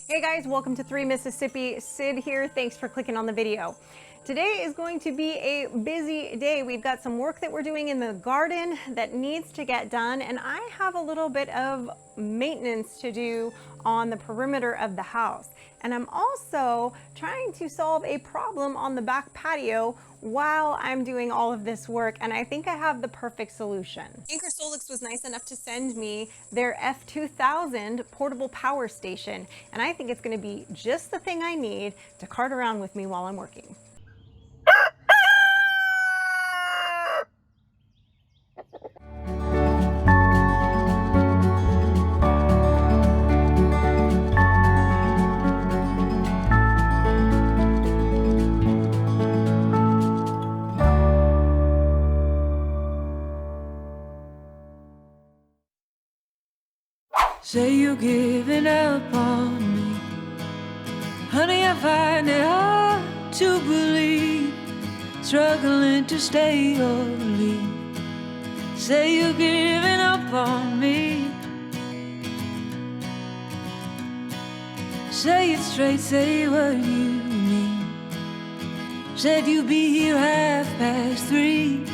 Hey guys, welcome to 3 Mississippi. Sid here. Thanks for clicking on the video. Today is going to be a busy day. We've got some work that we're doing in the garden that needs to get done, and I have a little bit of maintenance to do on the perimeter of the house. And I'm also trying to solve a problem on the back patio while I'm doing all of this work, and I think I have the perfect solution. Anker SOLIX was nice enough to send me their F2000 portable power station, and I think it's going to be just the thing I need to cart around with me while I'm working. Say you're giving up on me, honey, I find it hard to believe, struggling to stay or leave. Say you're giving up on me, say it straight, say what you mean. Said you'd be here 3:30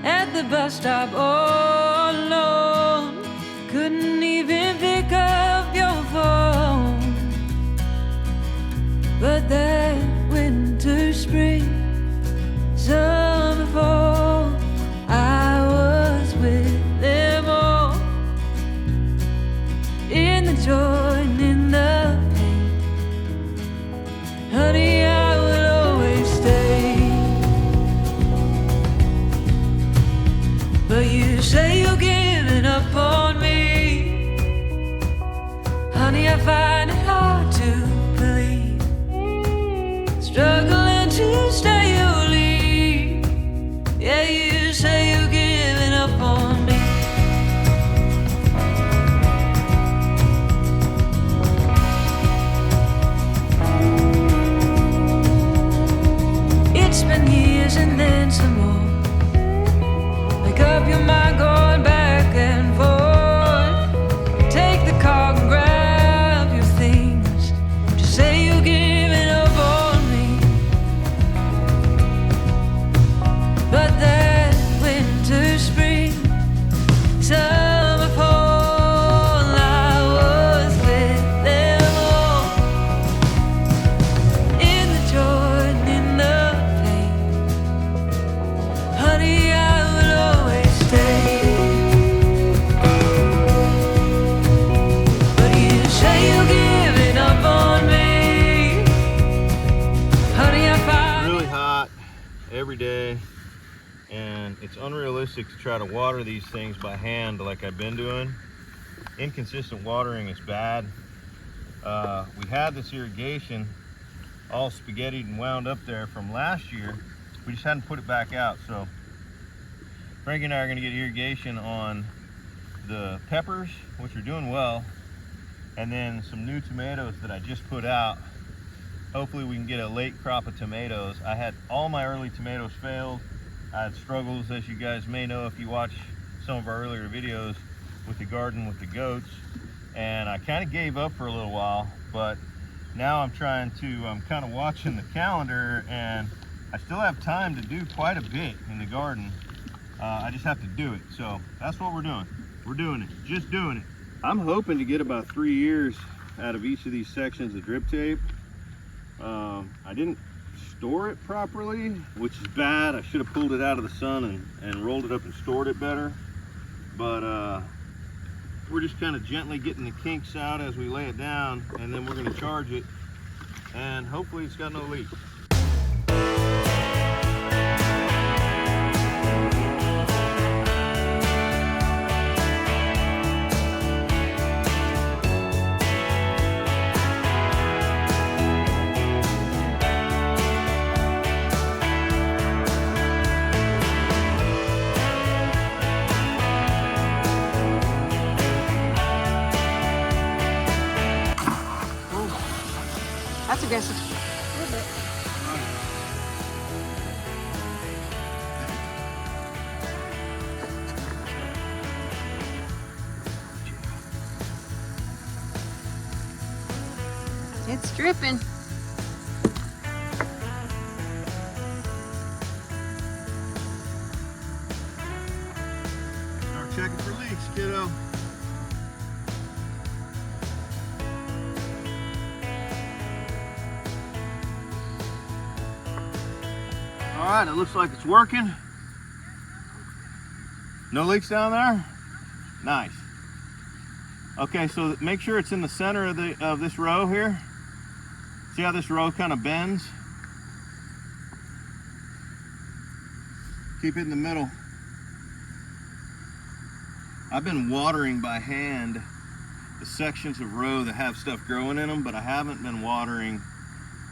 at the bus stop all alone. Couldn't even pick up your phone. But that winter, spring, summer, fall, I was with them all, in the joy and in the pain. Honey, I will always stay. But you say you're giving up on me, honey, I find it hard to believe, struggling to stay or leave. Yeah, you say you're giving up on me. It's been years and then some more. Make up your mind, going back and forth. Take the car and grab your things. Just say you're giving up on me. But that winter, spring, summer, fall, I was with them all, in the joy and in the pain. Honey, I will always stay. But you say you're giving up on me, honey, I find Really hot every day, and it's unrealistic to try to water these things by hand like I've been doing. Inconsistent watering is bad. We had this irrigation all spaghettied and wound up there from last year. We just hadn't put it back out, so Frankie and I are going to get irrigation on the peppers, which are doing well, and then some new tomatoes that I just put out. Hopefully we can get a late crop of tomatoes. I had all my early tomatoes failed. I had struggles, as you guys may know if you watch some of our earlier videos, with the garden with the goats, and I kind of gave up for a little while, but now I'm kind of watching the calendar, and I still have time to do quite a bit in the garden. I just have to do it, so that's what we're doing. We're doing it, just doing it. I'm hoping to get about 3 years out of each of these sections of drip tape. I didn't store it properly, which is bad. I should have pulled it out of the sun and rolled it up and stored it better. But we're just kind of gently getting the kinks out as we lay it down, and then we're going to charge it, and hopefully it's got no leaks. That's aggressive. A little bit. It's dripping. Start checking for leaks, kiddo. All right, it looks like it's working. No leaks down there? Nice. Okay, so make sure it's in the center of this row here. See how this row kind of bends? Keep it in the middle. I've been watering by hand the sections of row that have stuff growing in them, but I haven't been watering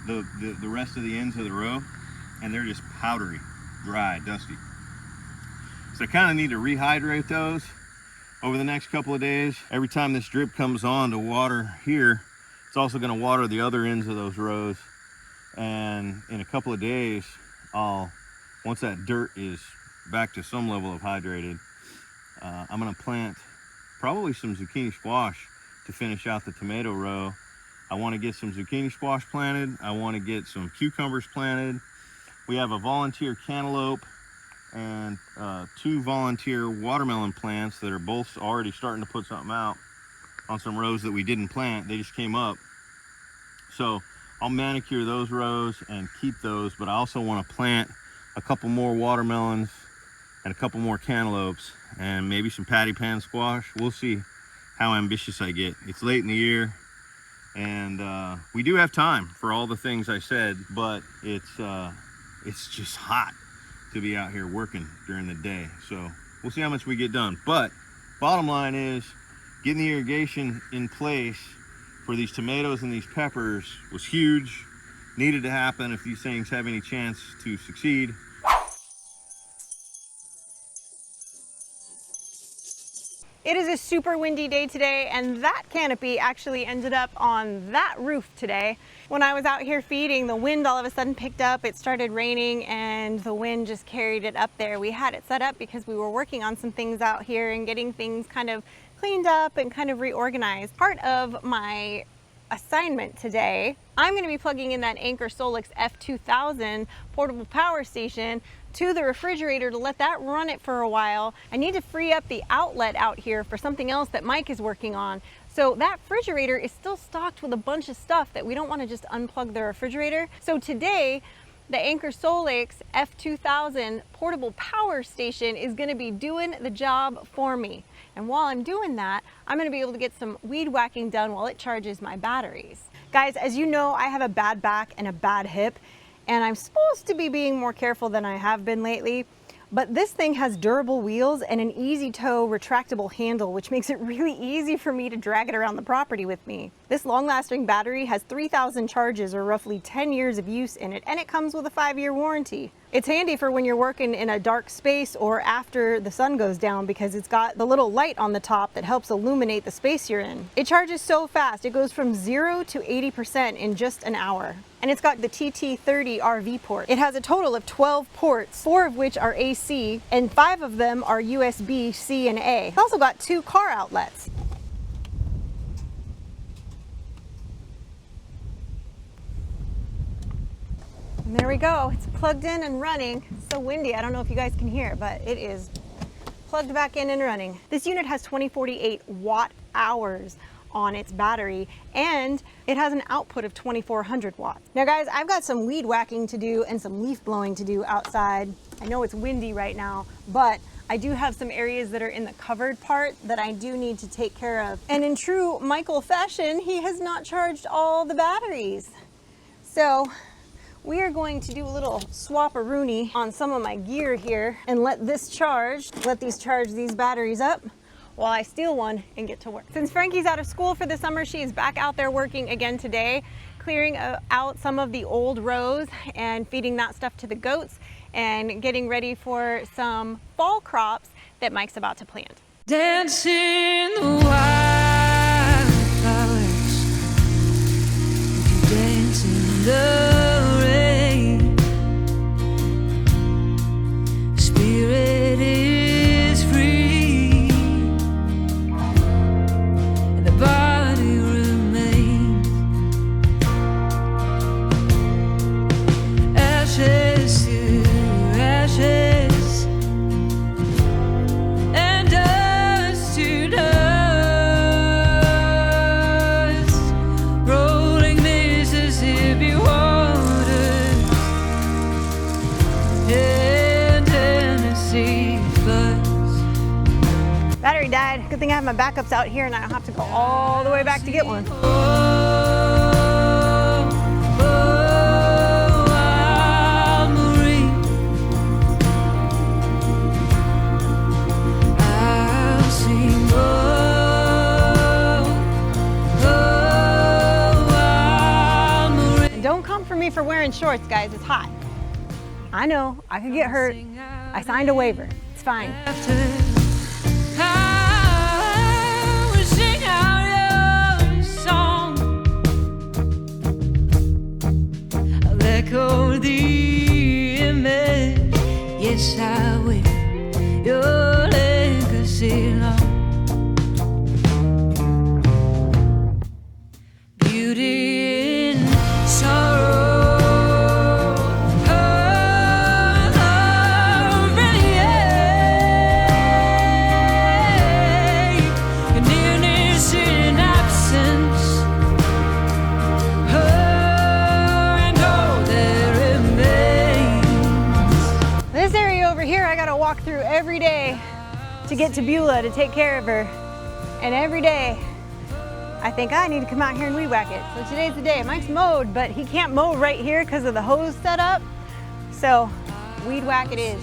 the rest of the ends of the row, and they're just powdery, dry, dusty. So I kind of need to rehydrate those over the next couple of days. Every time this drip comes on to water here, it's also going to water the other ends of those rows. And in a couple of days, once that dirt is back to some level of hydrated, I'm going to plant probably some zucchini squash to finish out the tomato row. I want to get some zucchini squash planted. I want to get some cucumbers planted. We have a volunteer cantaloupe and 2 volunteer watermelon plants that are both already starting to put something out on some rows that we didn't plant. They just came up. So I'll manicure those rows and keep those, but I also want to plant a couple more watermelons and a couple more cantaloupes and maybe some patty pan squash. We'll see how ambitious I get. It's late in the year, and we do have time for all the things I said, but it's just hot to be out here working during the day. So we'll see how much we get done. But bottom line is, getting the irrigation in place for these tomatoes and these peppers was huge. Needed to happen if these things have any chance to succeed. It is a super windy day today, and that canopy actually ended up on that roof today. When I was out here feeding, the wind all of a sudden picked up, it started raining, and the wind just carried it up there. We had it set up because we were working on some things out here and getting things kind of cleaned up and kind of reorganized. Part of my assignment today, I'm going to be plugging in that Anker SOLIX F2000 portable power station to the refrigerator to let that run it for a while. I need to free up the outlet out here for something else that Mike is working on. So that refrigerator is still stocked with a bunch of stuff that we don't want to just unplug the refrigerator. So today, the Anker SOLIX F2000 portable power station is going to be doing the job for me. And while I'm doing that, I'm going to be able to get some weed whacking done while it charges my batteries. Guys, as you know, I have a bad back and a bad hip, and I'm supposed to be being more careful than I have been lately. But this thing has durable wheels and an easy tow retractable handle, which makes it really easy for me to drag it around the property with me. This long-lasting battery has 3,000 charges, or roughly 10 years of use in it, and it comes with a 5-year warranty. It's handy for when you're working in a dark space or after the sun goes down, because it's got the little light on the top that helps illuminate the space you're in. It charges so fast, it goes from 0 to 80% in just an hour. And it's got the TT30 RV port. It has a total of 12 ports, 4 of which are AC, and 5 of them are USB C and A. It's also got 2 car outlets. And there we go, it's plugged in and running. It's so windy, I don't know if you guys can hear, but it is plugged back in and running. This unit has 2048 watt hours on its battery, and it has an output of 2400 watts. Now guys, I've got some weed whacking to do and some leaf blowing to do outside. I know it's windy right now, but I do have some areas that are in the covered part that I do need to take care of. And in true Michael fashion, he has not charged all the batteries. So we are going to do a little swap-a-rooney on some of my gear here and let this charge, let these charge these batteries up while I steal one and get to work. Since Frankie's out of school for the summer, she is back out there working again today, clearing out some of the old rows and feeding that stuff to the goats and getting ready for some fall crops that Mike's about to plant. Dancing the wildflowers, if you dance in the rain, spirit is free, and the body remains. Battery died. Good thing I have my backups out here and I don't have to go all the way back to get one. Don't come for me for wearing shorts, guys. It's hot. I know, I could get hurt. I signed a waiver. It's fine. Echo the image, yes I will, your legacy long. Beauty in sorrow, nearness in absence. This area over here I gotta walk through every day to get to Beulah to take care of her. And every day I think I need to come out here and weed whack it. So today's the day. Mike's mowed, but he can't mow right here because of the hose setup. So weed whack it is.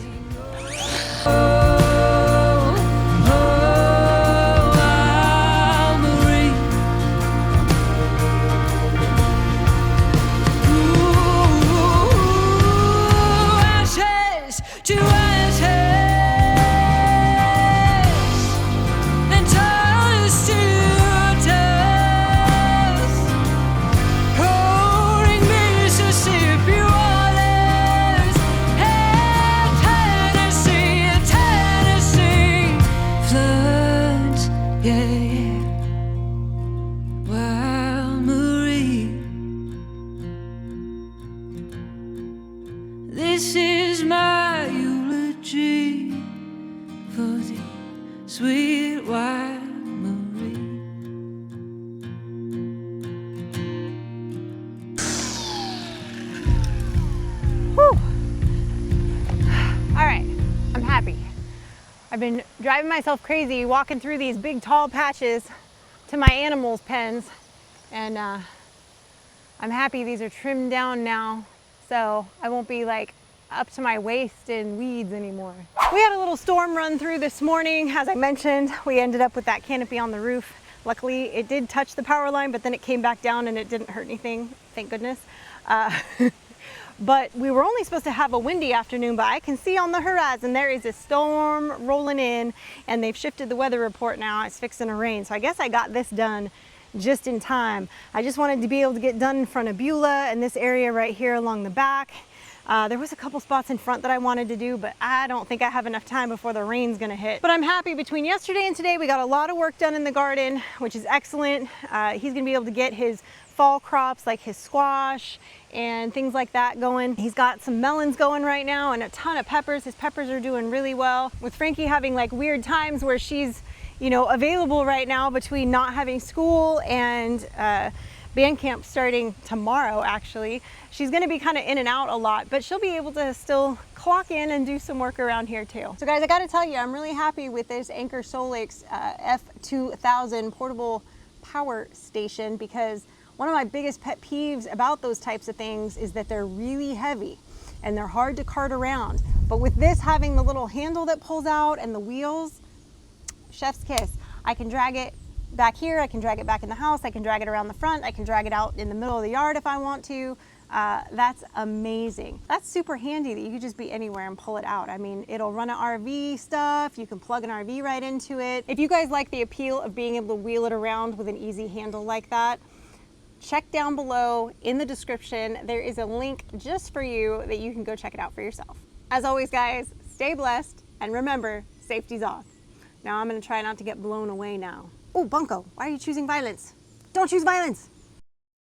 This is my eulogy for the sweet wild Marie. Whew. All right, I'm happy. I've been driving myself crazy walking through these big tall patches to my animals' pens, and I'm happy these are trimmed down now, so I won't be like up to my waist in weeds anymore. We had a little storm run through this morning. As I mentioned, we ended up with that canopy on the roof. Luckily, it did touch the power line, but then it came back down and it didn't hurt anything, thank goodness. But we were only supposed to have a windy afternoon, but I can see on the horizon there is a storm rolling in, and they've shifted the weather report now. It's fixing to rain. So I guess I got this done just in time. I just wanted to be able to get done in front of Beulah and this area right here along the back. There was a couple spots in front that I wanted to do, but I don't think I have enough time before the rain's gonna hit. But I'm happy between yesterday and today, we got a lot of work done in the garden, which is excellent. He's gonna be able to get his fall crops like his squash and things like that going. He's got some melons going right now and a ton of peppers. His peppers are doing really well. With Frankie having like weird times where she's, you know, available right now between not having school and band camp starting tomorrow, actually. She's gonna be kind of in and out a lot, but she'll be able to still clock in and do some work around here too. So guys, I gotta tell you, I'm really happy with this Anker SOLIX F2000 portable power station, because one of my biggest pet peeves about those types of things is that they're really heavy and they're hard to cart around. But with this having the little handle that pulls out and the wheels, chef's kiss. I can drag it back here, I can drag it back in the house, I can drag it around the front, I can drag it out in the middle of the yard if I want to. That's amazing. That's super handy that you could just be anywhere and pull it out. I mean, it'll run an RV stuff, you can plug an RV right into it. If you guys like the appeal of being able to wheel it around with an easy handle like that, check down below in the description. There is a link just for you that you can go check it out for yourself. As always, guys, stay blessed, and remember, safety's off. Now I'm gonna try not to get blown away now. Oh, Bunko, why are you choosing violence? Don't choose violence.